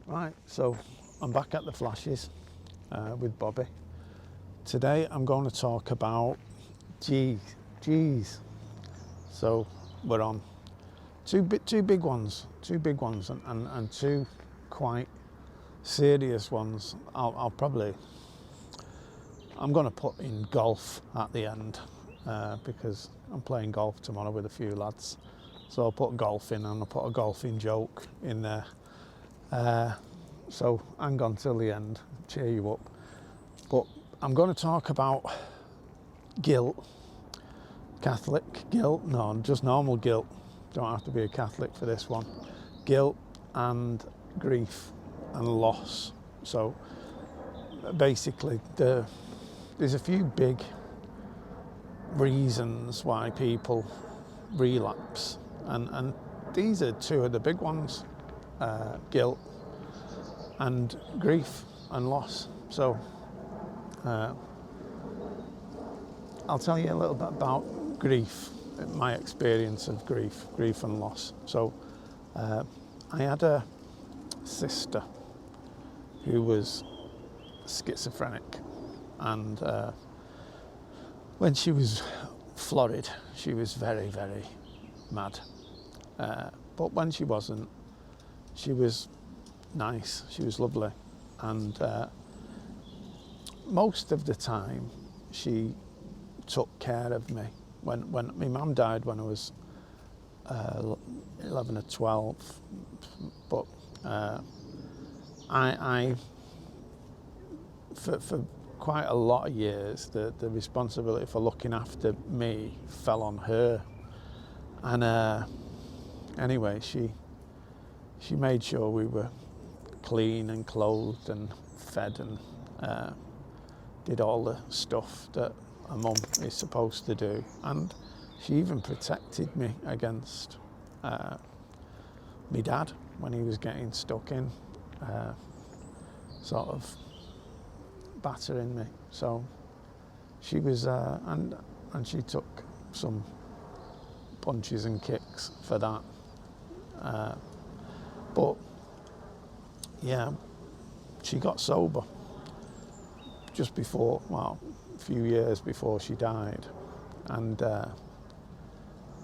Right, so I'm back at the Flashes with Bobby. Today I'm going to talk about G's. So we're on two big ones, and two quite serious ones. I'm going to put in golf at the end because I'm playing golf tomorrow with a few lads. So I'll put golf in and I'll put a golfing joke in there. So hang on till the end, cheer you up. But I'm going to talk about guilt, Catholic guilt, no, just normal guilt. Don't have to be a Catholic for this one. Guilt and grief and loss. So basically, there's a few big reasons why people relapse, and these are two of the big ones: guilt and grief and loss. So I'll tell you a little bit about grief, my experience of grief and loss. So I had a sister who was schizophrenic, and when she was florid, she was very, very mad. But when she wasn't, she was nice, she was lovely, and most of the time she took care of me. When my mum died when I was 11 or 12, but I for quite a lot of years the responsibility for looking after me fell on her, and anyway she made sure we were clean and clothed and fed, and did all the stuff that a mum is supposed to do, and she even protected me against my dad when he was getting stuck in, sort of battering me. So she was, and she took some punches and kicks for that. But yeah, she got sober just before, well, a few years before she died, and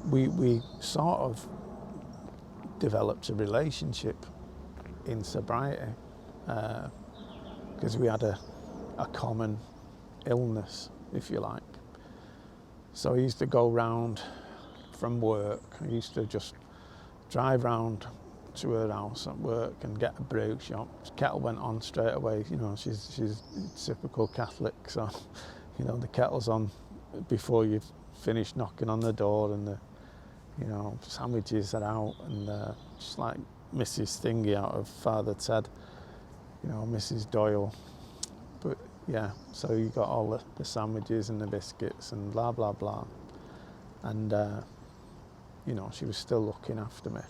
we sort of developed a relationship in sobriety because we had a common illness, if you like. So I used to go round from work. I used to just drive round to her house at work and get a brew. Kettle went on straight away. You know, she's typical Catholic, so you know the kettle's on before you've finished knocking on the door, and the sandwiches are out, and just like Mrs. Thingy out of Father Ted, Mrs. Doyle. But yeah, so you got all the sandwiches and the biscuits and blah blah blah, and she was still looking after me.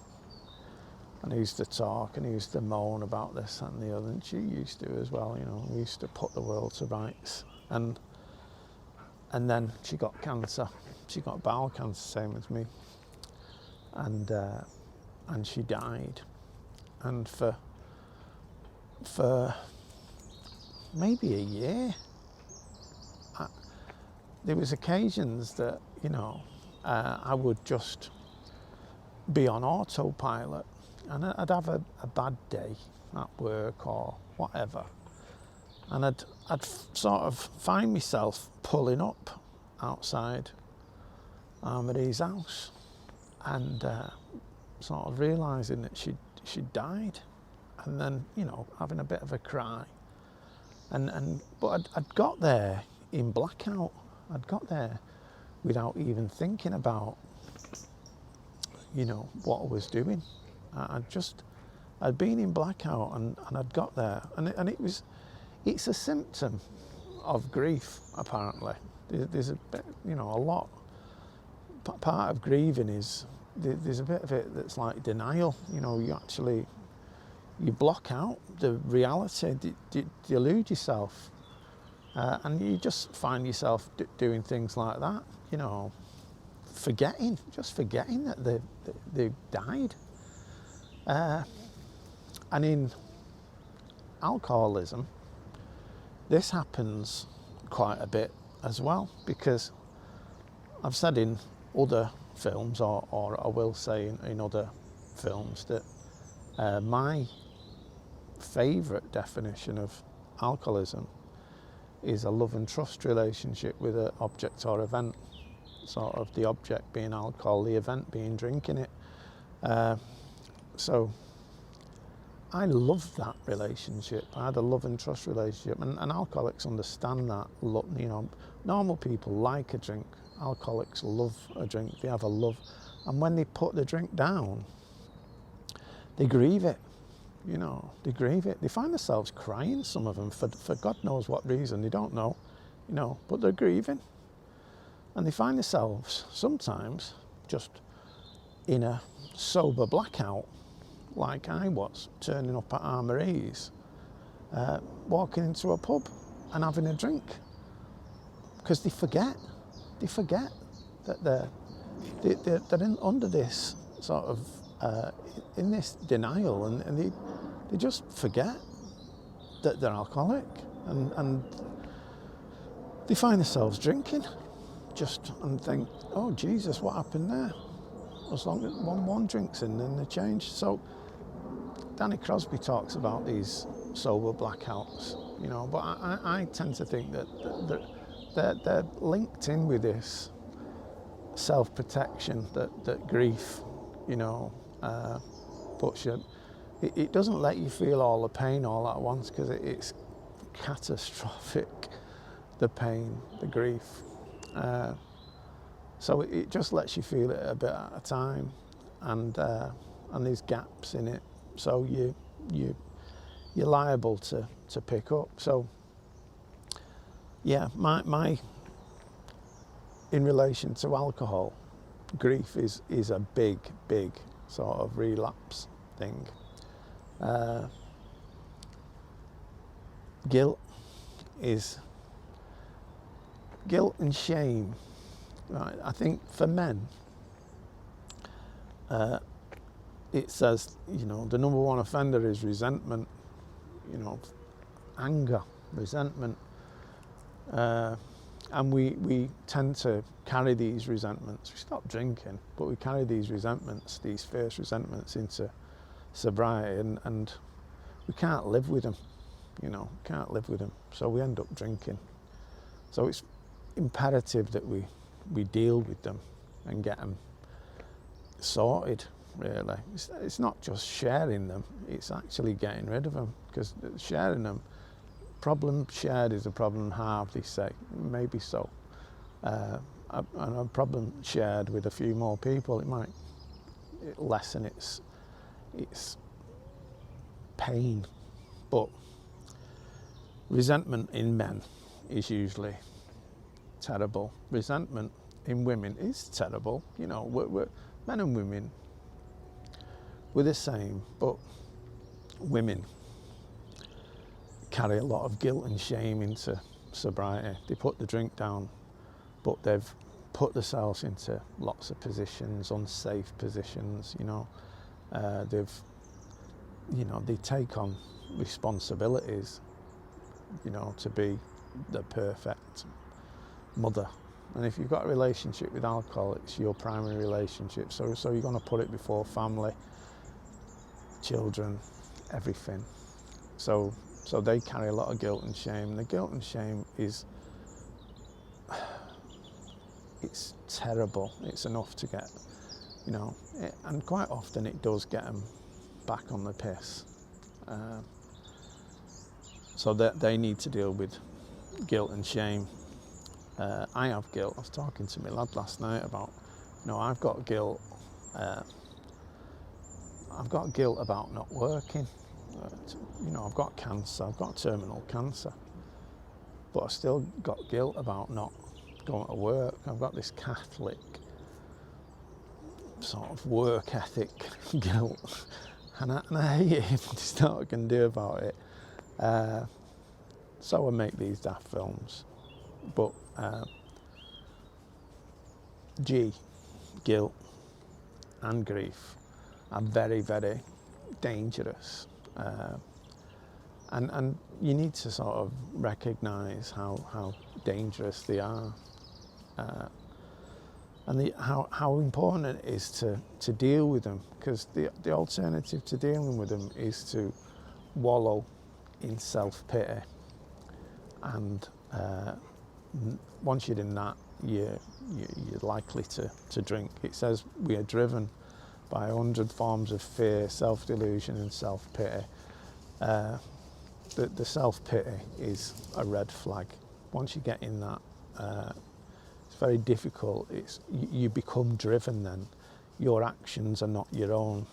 And I used to talk and I used to moan about this and the other, and she used to as well. We used to put the world to rights, and then she got cancer. She got bowel cancer, same as me, and she died. And for maybe a year, there was occasions that I would just be on autopilot, and I'd have a bad day at work or whatever, and I'd sort of find myself pulling up outside Marie's house, and sort of realising that she'd died, and then having a bit of a cry, but I'd got there in blackout. I'd got there without even thinking about what I was doing. I'd been in blackout, and I'd got there, and it's a symptom of grief, apparently. There's a bit, a lot. Part of grieving is there's a bit of it that's like denial. You block out the reality, delude yourself, and you just find yourself doing things like that. Forgetting that they died. And in alcoholism, this happens quite a bit as well, because I've said in other films, or I will say in other films, that my favourite definition of alcoholism is a love and trust relationship with an object or event. Sort of the object being alcohol, the event being drinking it. So I love that relationship. I had a love and trust relationship, and alcoholics understand that. You know, normal people like a drink. Alcoholics love a drink. They have a love, and when they put the drink down, they grieve it. You know, they grieve it. They find themselves crying, some of them, for God knows what reason. They don't know, you know, but they're grieving. And they find themselves sometimes just in a sober blackout, like I was, turning up at Armories, walking into a pub and having a drink. Because they forget that they're under this sort of, in this denial, and they just forget that they're alcoholic, and they find themselves drinking, and think, oh Jesus, what happened there? As long as one drink's in, then they change. So Danny Crosby talks about these sober blackouts, you know, but I tend to think that they're linked in with this self-protection that grief, you know, puts you. It doesn't let you feel all the pain all at once, because it's catastrophic, the pain, the grief. So it just lets you feel it a bit at a time, and there's gaps in it, so you're liable to pick up. So yeah, my in relation to alcohol, grief is a big sort of relapse thing. Guilt and shame. Right, I think for men, it says, you know, the number one offender is resentment, you know, anger, resentment. And we tend to carry these resentments. We stop drinking, but we carry these resentments, these fierce resentments, into sobriety, and we can't live with them, you know, can't live with them. So we end up drinking. So it's imperative that we deal with them and get them sorted, really. It's not just sharing them, it's actually getting rid of them, because sharing them, problem shared is a problem halved, they say. Maybe so. And a problem shared with a few more people, it might lessen its pain. But resentment in men is usually terrible. Resentment in women is terrible. You know, we're men and women, we're the same, but women carry a lot of guilt and shame into sobriety. They put the drink down, but they've put themselves into lots of positions, unsafe positions, you know. They take on responsibilities, you know, to be the perfect mother. And if you've got a relationship with alcohol, it's your primary relationship. So you're going to put it before family, children, everything. So they carry a lot of guilt and shame. And the guilt and shame it's terrible. It's enough to get, you know, and quite often it does get them back on the piss. So that they need to deal with guilt and shame. I have guilt. I was talking to my lad last night about, you know, I've got guilt. I've got guilt about not working. You know, I've got cancer. I've got terminal cancer, but I still got guilt about not going to work. I've got this Catholic sort of work ethic guilt, and I hate it. There's nothing I can do about it. So I make these daft films, but guilt and grief are very, very dangerous. And you need to sort of recognise how dangerous they are, and how important it is to deal with them, because the alternative to dealing with them is to wallow in self-pity, and once you're in that, you're likely to drink. It says we are driven by 100 forms of fear, self-delusion and self-pity. The self-pity is a red flag. Once you get in that, it's very difficult. You become driven then. Your actions are not your own.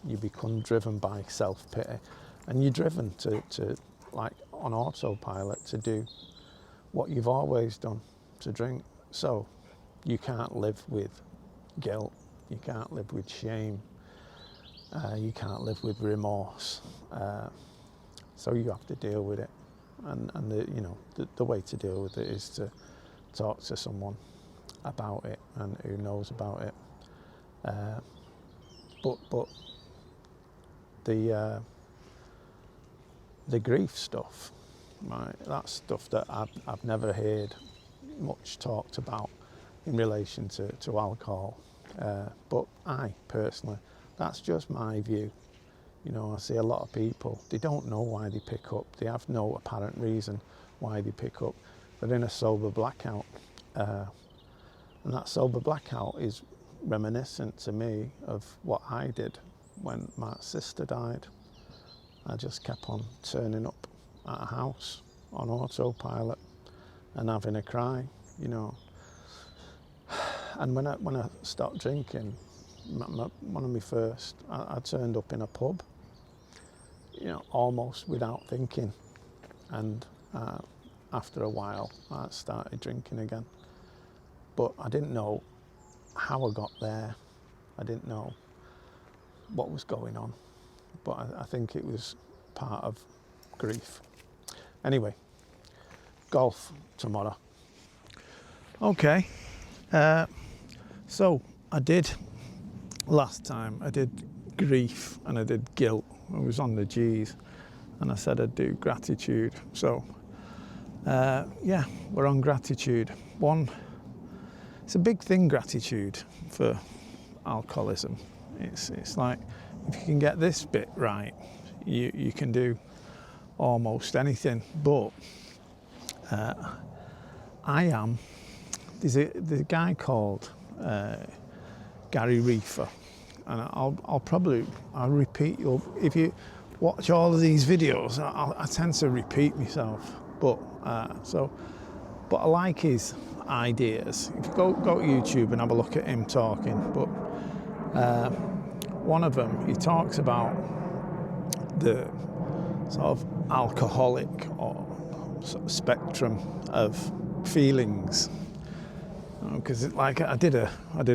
You become driven by self-pity, and you're driven to like on autopilot to do what you've always done, to drink. So you can't live with guilt, you can't live with shame, you can't live with remorse. So you have to deal with it, and the way to deal with it is to talk to someone about it and who knows about it. But the grief stuff, right? That's stuff that I've never heard much talked about in relation to alcohol. But I personally, that's just my view. I see a lot of people, they don't know why they pick up. They have no apparent reason why they pick up. They're in a sober blackout. And that sober blackout is reminiscent to me of what I did when my sister died. I just kept on turning up at a house on autopilot and having a cry, And when I stopped drinking, one of my first, I turned up in a pub, almost without thinking. And after a while, I started drinking again. But I didn't know how I got there. I didn't know what was going on. But I think it was part of grief. Anyway, golf tomorrow. Okay. So I did last time, I did grief and I did guilt. I was on the G's and I said I'd do gratitude. So we're on gratitude. It's a big thing, gratitude, for alcoholism. It's like, if you can get this bit right, you can do almost anything. But there's a guy called Gary Reefer, and I'll repeat if you watch all of these videos, I tend to repeat myself, but I like his ideas. If you go to YouTube and have a look at him talking, but one of them, he talks about the sort of alcoholic or sort of spectrum of feelings. Because like I did a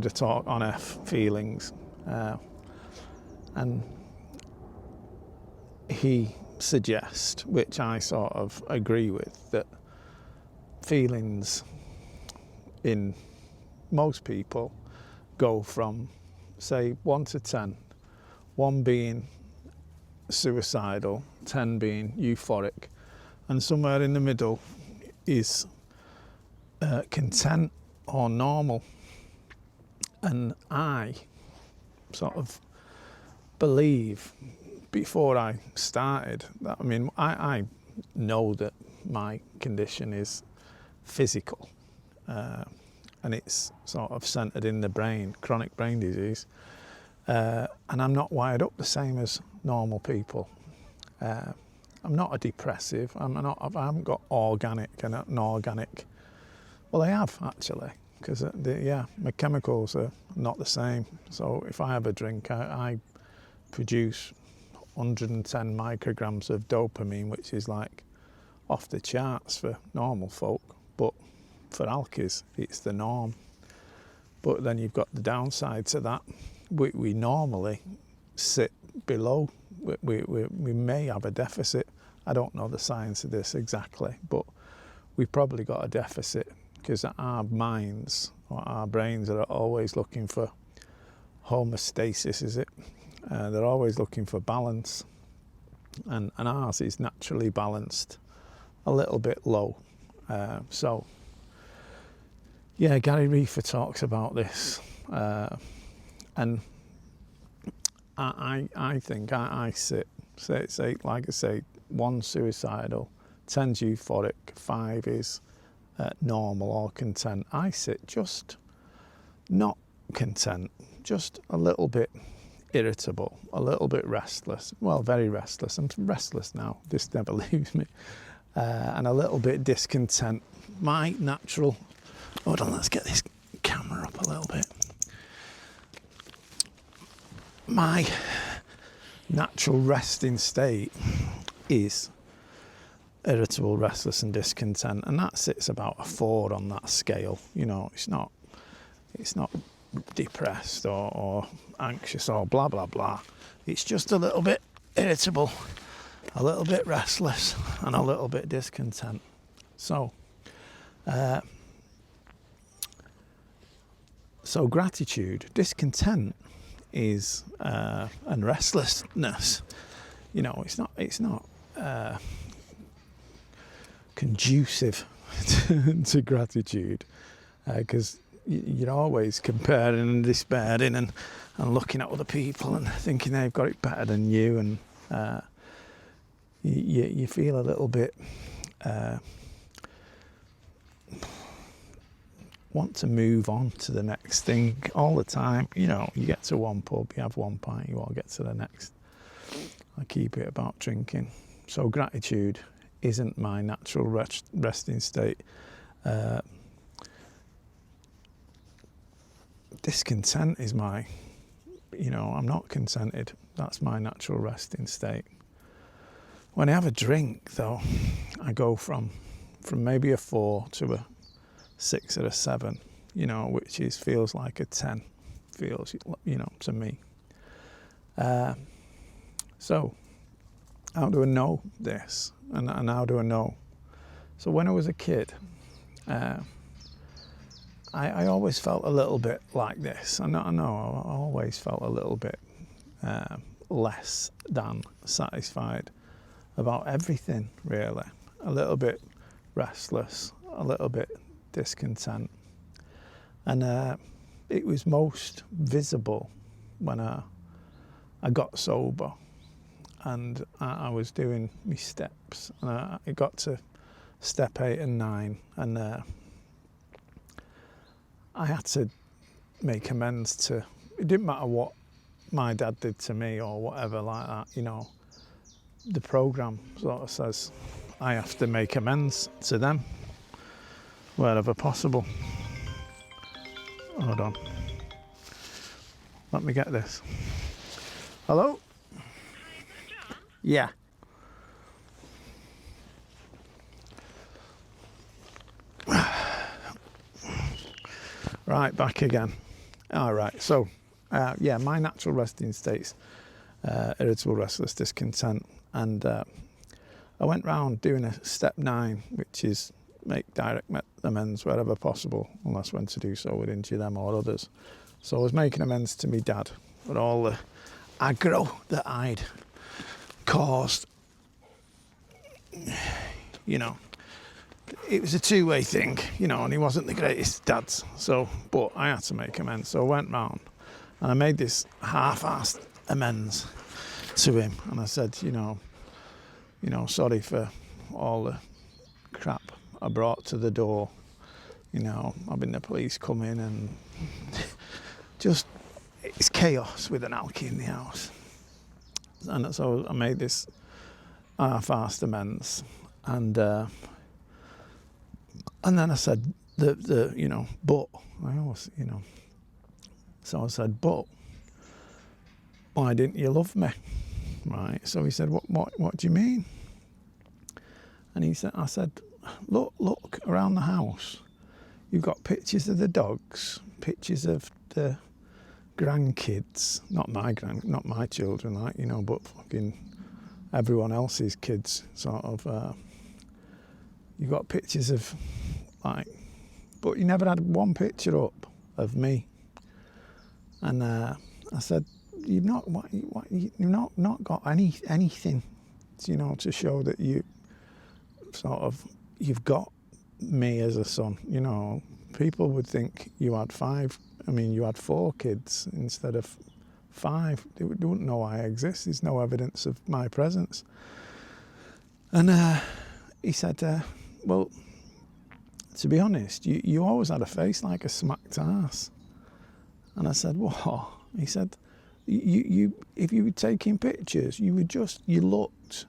talk on feelings, and he suggests, which I sort of agree with, that feelings in most people go from, say, 1 to 10, 1 being suicidal, 10 being euphoric, and somewhere in the middle is content or normal. And I sort of believe, before I started, that I know that my condition is physical, and it's sort of centred in the brain, chronic brain disease, and I'm not wired up the same as normal people. I'm not a depressive. I haven't got organic and inorganic. Well, I have actually, because my chemicals are not the same. So if I have a drink, I produce 110 micrograms of dopamine, which is like off the charts for normal folk, but for alkies, it's the norm. But then you've got the downside to that. We normally sit below. We may have a deficit. I don't know the science of this exactly, but we've probably got a deficit, because our minds or our brains are always looking for homeostasis, is it? They're always looking for balance. and ours is naturally balanced a little bit low. So yeah, Gary Reefer talks about this, and I think I sit like I say, 1 suicidal, 10's euphoric, 5 is normal or content. I sit just not content, just a little bit irritable, a little bit restless. Well, very restless. I'm restless now. This never leaves me. And a little bit discontent. My natural... Hold on, let's get this camera up a little bit. My natural resting state is irritable, restless and discontent, and that sits about a 4 on that scale. You know, it's not depressed or anxious or blah blah blah. It's just a little bit irritable, a little bit restless and a little bit discontent. So gratitude, discontent is and restlessness, you know, it's not conducive to gratitude, because you're always comparing and despairing and looking at other people and thinking they've got it better than you, and you feel a little bit want to move on to the next thing all the time. You know, you get to one pub, you have one pint, you want to get to the next. I keep it about drinking. So gratitude isn't my natural resting state. Discontent is my, you know, I'm not contented. That's my natural resting state. When I have a drink, though, I go from maybe a 4 to a 6 or a 7, you know, which feels like a 10, feels, you know, to me. So how do I know this, and how do I know? So when I was a kid, I always felt a little bit like this. I know I always felt a little bit less than satisfied about everything, really. A little bit restless, a little bit discontent, and it was most visible when I got sober, and I was doing my steps, and I got to step 8 and 9, and I had to make amends to. It didn't matter what my dad did to me or whatever like that, you know. The program sort of says I have to make amends to them wherever possible. Hold on. Let me get this. Hello? Hi, is that John? Yeah. Right, back again. All right, so, yeah, my natural resting states, irritable, restless, discontent, and I went round doing a step 9, which is make direct amends wherever possible, unless when to do so would injure them or others. So I was making amends to me dad for all the aggro that I'd caused. You know, it was a two-way thing, you know, and he wasn't the greatest dad, so, but I had to make amends. So I went round and I made this half-assed amends to him, and I said, you know, sorry for all the crap I brought to the door, you know, having the police come in and just, it's chaos with an alky in the house. And so I made this half-assed amends, and then I said, the you know, but, I always, you know, so I said, but, why didn't you love me? Right, so he said, what do you mean? And I said, look around the house. You've got pictures of the dogs, pictures of the grandkids, not my children, like, you know, but fucking everyone else's kids, sort of. You've got pictures of, like, but you never had one picture up of me. And I said, you've not got anything you know, to show that you've got me as a son. You know, people would think you had you had 4 kids instead of 5. They wouldn't know I exist. There's no evidence of my presence. And he said, well, to be honest, you always had a face like a smacked ass. And I said, what? He said, you if you were taking pictures, you looked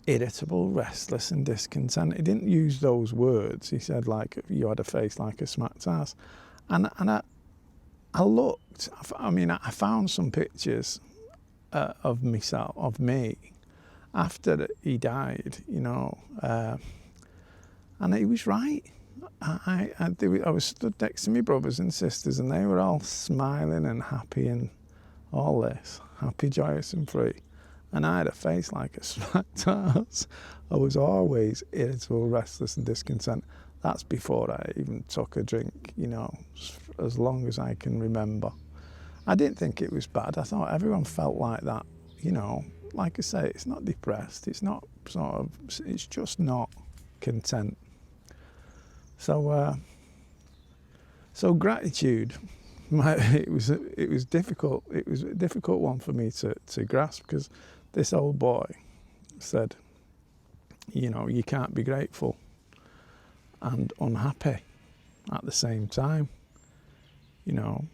irritable, restless and discontent. He didn't use those words. He said, like, you had a face like a smacked ass. And I looked, I found some pictures of me after he died, you know, and he was right. I was stood next to my brothers and sisters, and they were all smiling and happy and all this, happy, joyous and free. And I had a face like a smacked ass. I was always irritable, restless and discontent. That's before I even took a drink, you know, as long as I can remember. I didn't think it was bad. I thought everyone felt like that, you know. Like I say, it's not depressed. It's not it's just not content. So gratitude, it was difficult. It was a difficult one for me to grasp, because this old boy said, you know, you can't be grateful and unhappy at the same time, you know,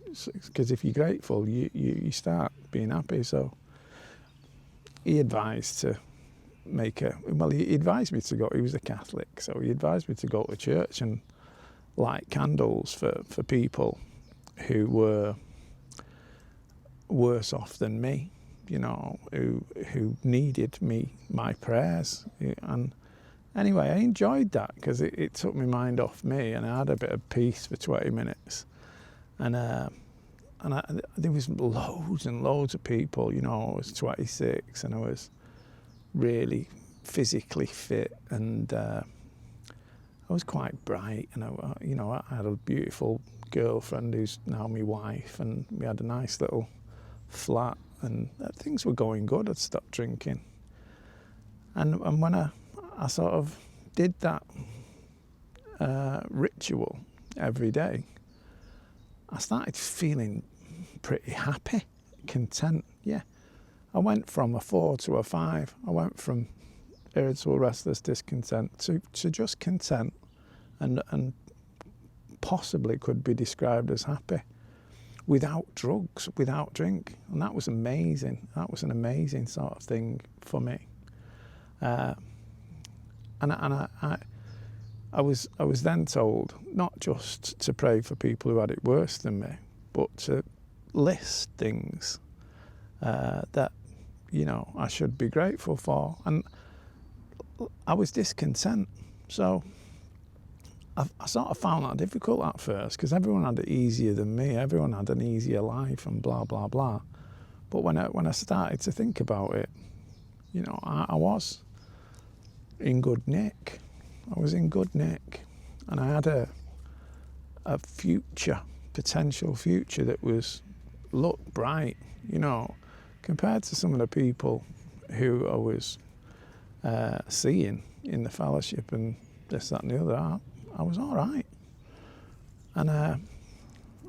because if you're grateful, you start being happy. So he advised to he advised me to go, he was a Catholic, so he advised me to go to church and light candles for people who were worse off than me, you know, who needed my prayers. And anyway, I enjoyed that, because it took my mind off me, and I had a bit of peace for 20 minutes. And there was loads and loads of people, you know. I was 26 and I was really physically fit, and I was quite bright, and I had a beautiful girlfriend who's now my wife, and we had a nice little flat, and things were going good. I'd stopped drinking, and when I sort of did that ritual every day, I started feeling pretty happy, content. Yeah, I went from a 4 to a 5. I went from irritable, restless, discontent to just content, and possibly could be described as happy, without drugs, without drink. And that was amazing. That was an amazing sort of thing for me. And I was then told not just to pray for people who had it worse than me, but to list things that, you know, I should be grateful for. And I was discontent. So I sort of found that difficult at first, because everyone had it easier than me. Everyone had an easier life and blah, blah, blah. But when I started to think about it, you know, I was in good nick. I was in good nick. And I had a potential future that looked bright, you know, compared to some of the people who I was seeing in the fellowship and this, that and the other. I was all right. And I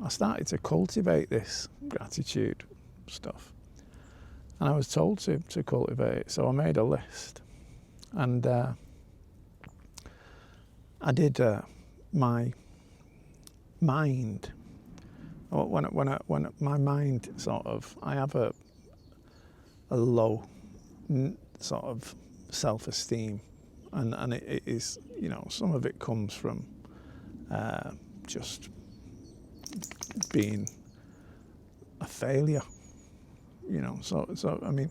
started to cultivate this gratitude stuff. And I was told to cultivate it, so I made a list. And I did my mind. When my mind sort of, I have a low sort of self-esteem, and it is, you know, some of it comes from just being a failure, you know. So I mean,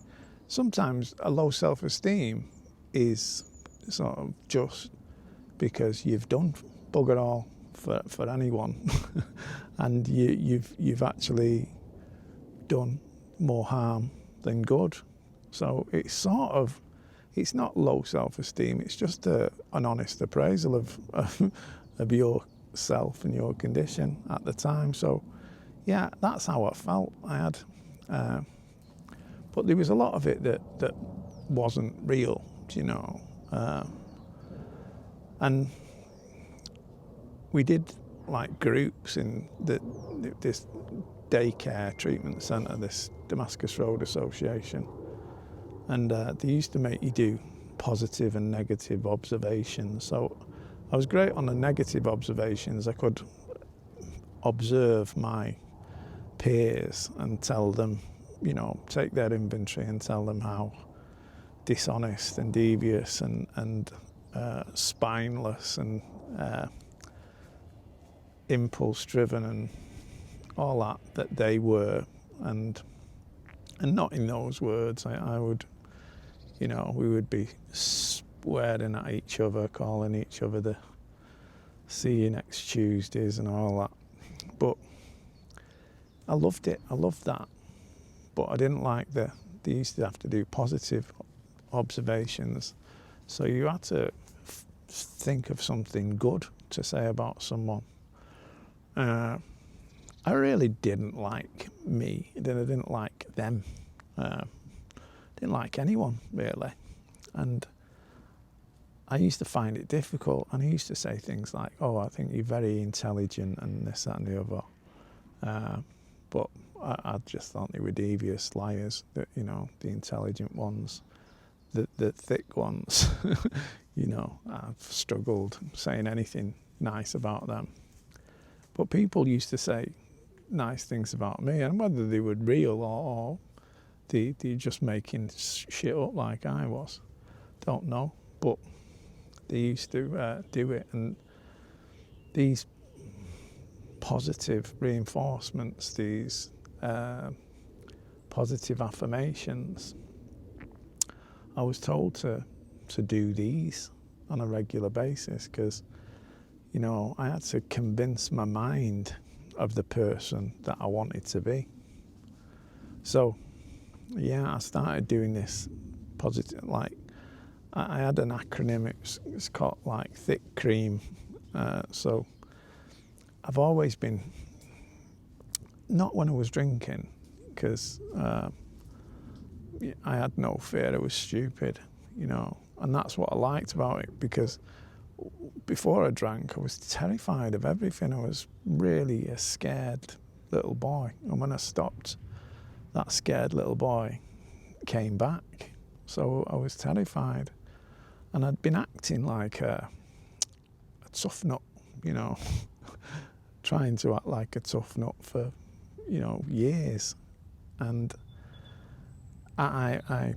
sometimes a low self-esteem is sort of just because you've done bugger all for anyone, and you've actually done more harm than good. So it's not low self-esteem. It's just an honest appraisal of yourself and your condition at the time. So yeah, that's how I felt. I had But there was a lot of it that wasn't real, you know. And we did like groups in this daycare treatment centre, this Damascus Road Association, and they used to make you do positive and negative observations. So I was great on the negative observations. I could observe my peers and tell them, you know, take their inventory and tell them how dishonest and devious and spineless and impulse driven and all that they were, and not in those words. I would, you know, we would be swearing at each other, calling each other the see you next Tuesdays and all that. But I loved it. I loved that. But I didn't like they used to have to do positive observations. So you had to think of something good to say about someone. I really didn't like me. I didn't like them. Didn't like anyone, really. And I used to find it difficult. And I used to say things like, oh, I think you're very intelligent and this, that and the other. But I just thought they were devious liars, that, you know, the intelligent ones, the thick ones. You know, I've struggled saying anything nice about them. But people used to say nice things about me, and whether they were real or they're just making shit up like I was, don't know. But they used to do it, and these positive reinforcements, these positive affirmations, I was told to do these on a regular basis, because, you know, I had to convince my mind of the person that I wanted to be. So, yeah, I started doing this positive, like, I had an acronym, it's called like thick cream. So I've always been, not when I was drinking, because I had no fear, I was stupid, you know, and that's what I liked about it, because before I drank, I was terrified of everything. I was really a scared little boy. And when I stopped, that scared little boy came back. So I was terrified. And I'd been acting like a tough nut, you know, trying to act like a tough nut for, you know, years. And I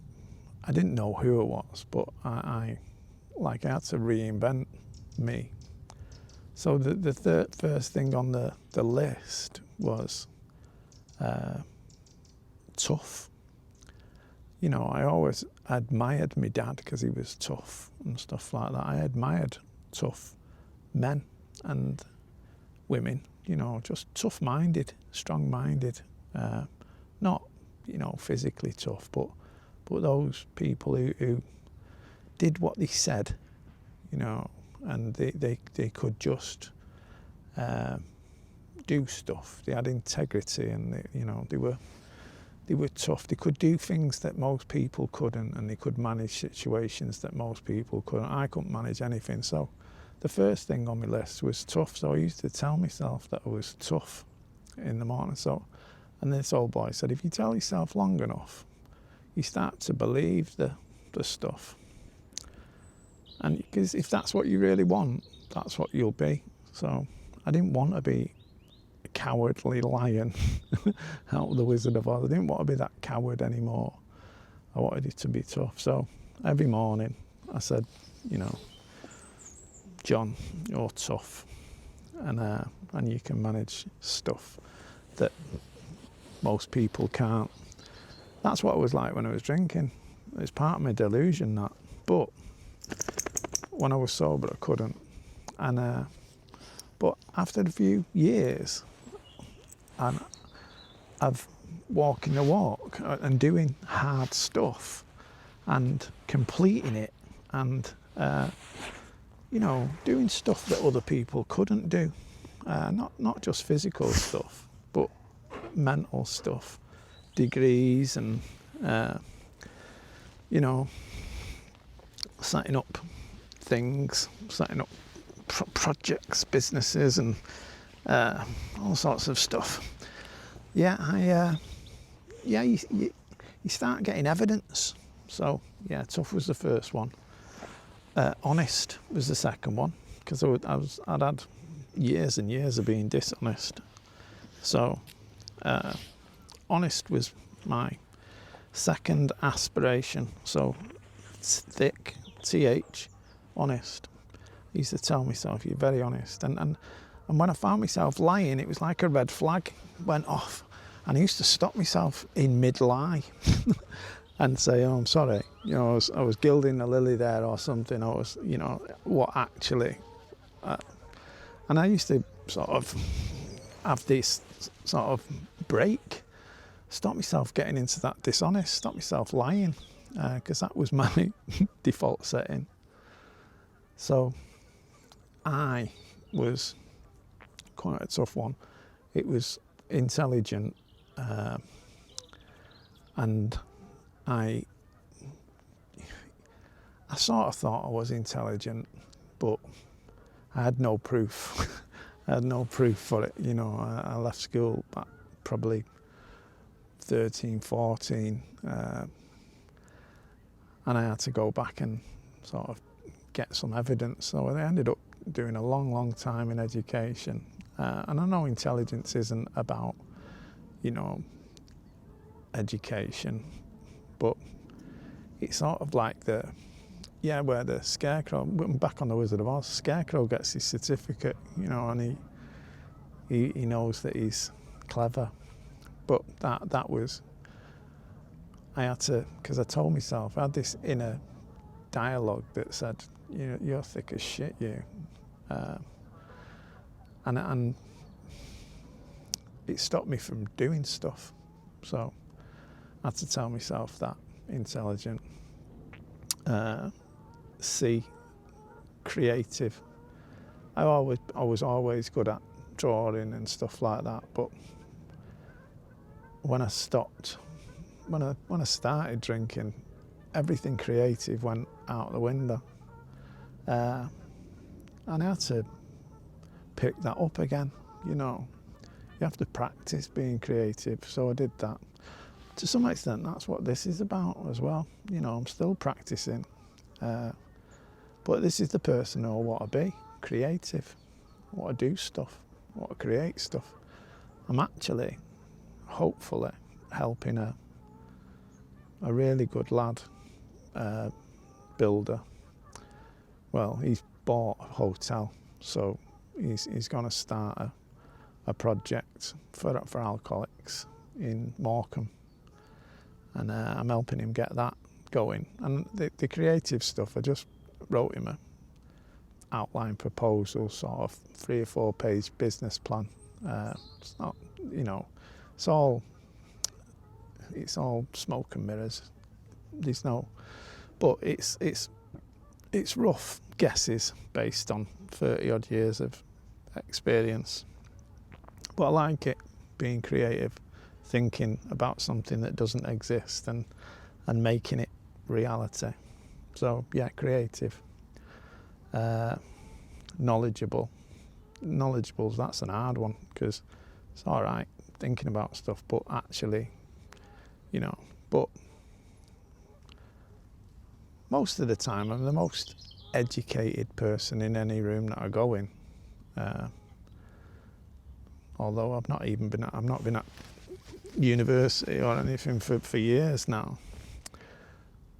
didn't know who I was, but I had to reinvent me. So the first thing on the list was tough. You know, I always admired my dad because he was tough and stuff like that. I admired tough men and women, you know, just tough-minded, strong-minded, not, you know, physically tough, but those people who did what they said, you know, and they could just do stuff. They had integrity, and you know, they were tough. They could do things that most people couldn't, and they could manage situations that most people couldn't. I couldn't manage anything. So the first thing on my list was tough. So I used to tell myself that I was tough in the morning. So, and this old boy said, if you tell yourself long enough, you start to believe the stuff. And because if that's what you really want, that's what you'll be. So I didn't want to be a cowardly lion out of the Wizard of Oz. I didn't want to be that coward anymore. I wanted it to be tough. So every morning I said, you know, John, you're tough, and you can manage stuff that most people can't. That's what it was like when I was drinking. It's part of my delusion, that. But when I was sober, I couldn't. And but after a few years, and of walking the walk and doing hard stuff and completing it, and you know, doing stuff that other people couldn't do, not just physical stuff, but mental stuff, degrees and You know, setting up things, setting up projects, businesses, and all sorts of stuff. Yeah, you start getting evidence. So yeah, tough was the first one. Honest was the second one, because I'd had years and years of being dishonest. So honest was my second aspiration. So thick, TH, honest. I used to tell myself, you're very honest. And when I found myself lying, it was like a red flag went off. And I used to stop myself in mid-lie and say, oh, I'm sorry. You know, I was gilding the lily there or something. I was, you know, what actually. And I used to sort of have this sort of break, stop myself getting into that dishonest, stop myself lying, because that was my default setting. So I was quite a tough one. It was intelligent, and I sort of thought I was intelligent, but I had no proof. I had no proof for it. You know, I left school at probably 13, 14, and I had to go back and sort of get some evidence. So I ended up doing a long time in education. And I know intelligence isn't about, you know, education, but it's sort of like where the Scarecrow, back on the Wizard of Oz, Scarecrow gets his certificate, you know, and he knows that he's clever. But that was, I had to, because I told myself, I had this inner dialogue that said, you're thick as shit, you. And it stopped me from doing stuff. So I had to tell myself that. Intelligent, C, creative. I was always good at drawing and stuff like that, but when I started drinking, everything creative went out the window, and I had to pick that up again. You know, you have to practice being creative, so I did that. To some extent, that's what this is about as well. You know, I'm still practicing, but this is the person who I want to be, creative. I want to do stuff, I want to create stuff. I'm actually, hopefully, helping a really good lad, builder. Well, he's bought a hotel, so he's going to start a project for alcoholics in Morecambe, and I'm helping him get that going. And the creative stuff, I just wrote him a outline proposal, sort of 3 or 4 page business plan. It's not, you know, it's all smoke and mirrors. There's no, but it's rough guesses based on 30 odd years of experience. But I like it, being creative, thinking about something that doesn't exist and making it reality. So yeah, creative. Knowledgeable. Knowledgeable, that's an hard one, because it's all right thinking about stuff, but actually, you know, but most of the time I'm the most educated person in any room that I go in. Although I've not been at university or anything for years now.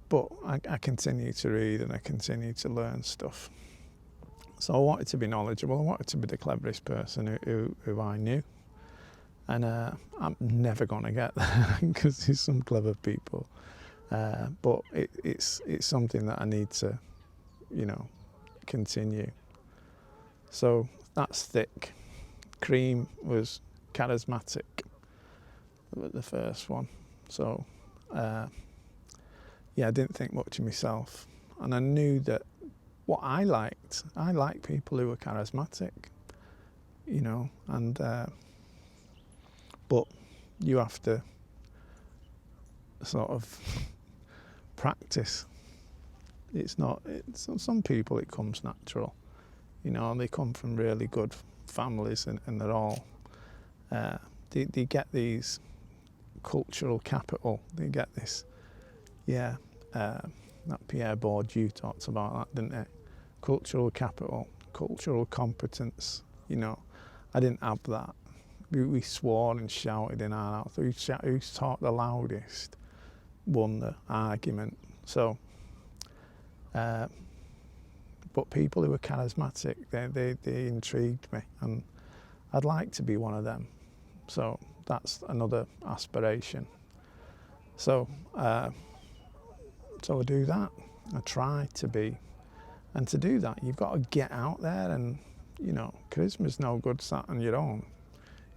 But I continue to read and I continue to learn stuff. So I wanted to be knowledgeable. I wanted to be the cleverest person who I knew. And I'm never going to get there because there's some clever people. But it's something that I need to, you know, continue. So that's thick. Cream was charismatic, the first one. So yeah, I didn't think much of myself, and I knew that what I liked people who were charismatic, you know, and but you have to sort of practice. It's not. Some people it comes natural, you know. They come from really good families, and they're all. They get these cultural capital. They get this. Yeah, that Pierre Bourdieu talked about that, didn't it? Cultural capital, cultural competence. You know, I didn't have that. We swore and shouted in our house. Who talked the loudest won the argument. So, but people who were charismatic, they intrigued me, and I'd like to be one of them. So that's another aspiration. So, so I do that. I try to be, and to do that, you've got to get out there, and you know, charisma's no good sat on your own.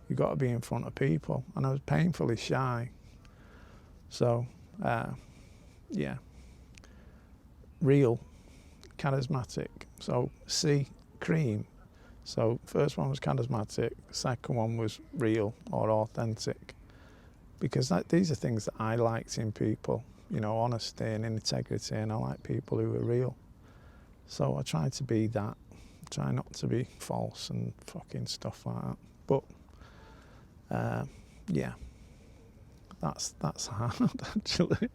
You've got to be in front of people, and I was painfully shy. So, yeah, real, charismatic. So C, cream. So first one was charismatic, second one was real or authentic, because these are things that I liked in people, you know, honesty and integrity, and I like people who are real. So I try to be that, try not to be false and fucking stuff like that. But yeah, that's hard actually.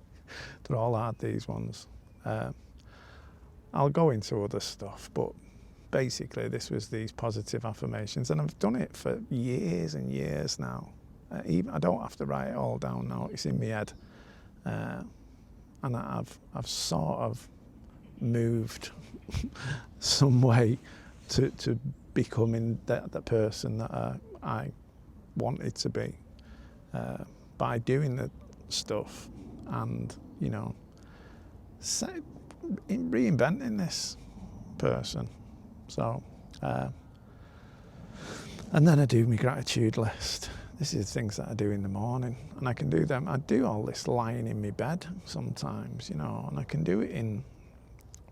They're all hard, these ones. I'll go into other stuff, but basically this was these positive affirmations, and I've done it for years and years now. Even I don't have to write it all down now, it's in my head. And I've sort of moved some way to becoming the person that I wanted to be by doing the stuff, and you know, reinventing this person. So and then I do my gratitude list. This is things that I do in the morning, and I can do them. I do all this lying in my bed sometimes, you know, and I can do it in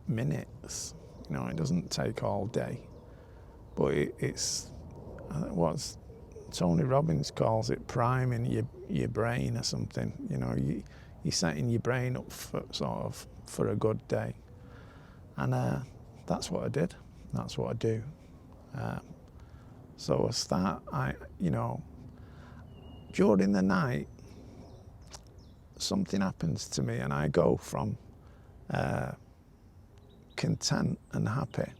minutes. You know, it doesn't take all day, but it's what Tony Robbins calls it priming your brain or something. You know, you're setting your brain up for a good day, and that's what I did. That's what I do. So I start. You know, during the night, something happens to me, and I go from content and happy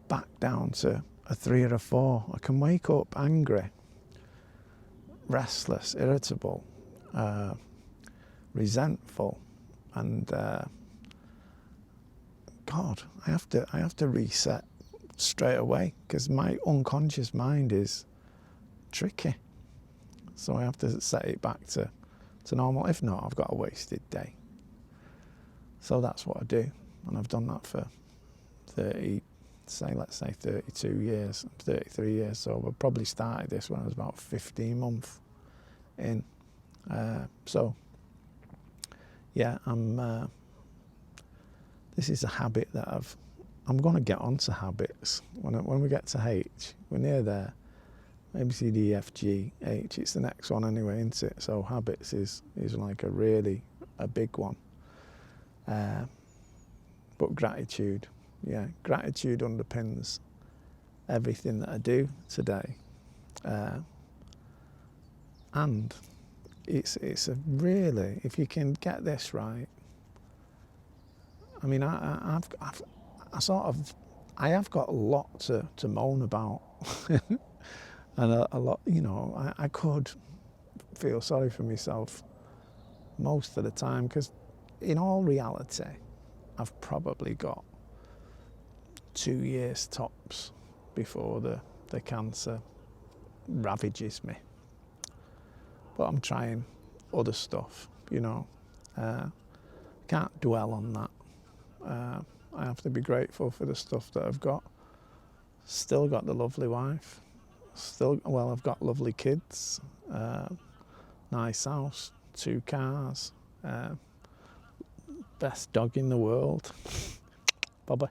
back down to a 3 or a 4. I can wake up angry, restless, irritable, resentful, and God, I have to reset straight away, because my unconscious mind is tricky. So I have to set it back to normal. If not, I've got a wasted day. So that's what I do, and I've done that for 32 years, 33 years. So I probably started this when I was about 15 months in. So yeah, this is a habit that I'm going to get onto habits. When we get to H, we're near there. A, B, C, D, E, F, G, H. It's the next one anyway, isn't it? So habits is like a big one. But gratitude, yeah, gratitude underpins everything that I do today. And it's a really, if you can get this right. I mean, I have got a lot to moan about. And a lot, you know, I could feel sorry for myself most of the time, because in all reality, I've probably got 2 years tops before the cancer ravages me. But I'm trying other stuff, you know. Can't dwell on that. I have to be grateful for the stuff that I've got. Still got the lovely wife. I've got lovely kids, nice house, 2 cars, best dog in the world, Bobby,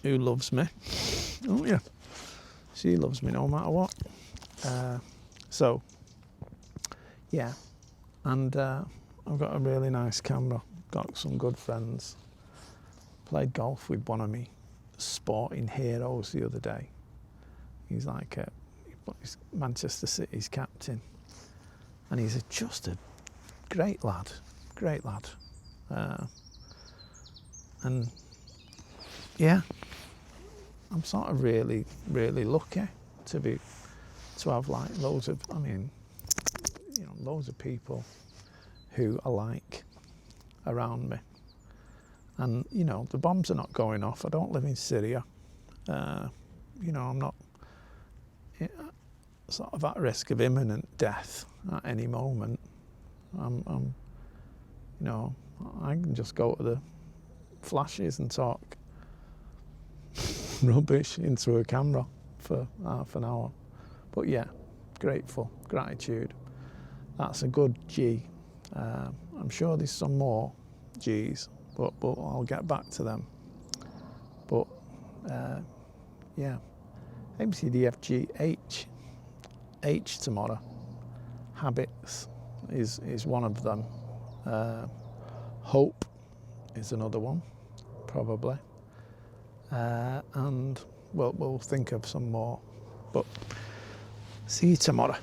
who loves me. Oh yeah, she loves me no matter what. So, yeah, And I've got a really nice camera, got some good friends. Played golf with one of my sporting heroes the other day. He's like he's Manchester City's captain, and he's just a great lad. And yeah, I'm sort of really lucky to have like loads of people who I like around me. And the bombs are not going off. I don't live in Syria. I'm not sort of at risk of imminent death at any moment. I can just go to the flashes and talk rubbish into a camera for half an hour. But yeah, gratitude. That's a good G. I'm sure there's some more G's, but I'll get back to them. But yeah, ABCDFG H tomorrow. Habits is one of them. Hope is another one, probably. And we'll think of some more. But see you tomorrow.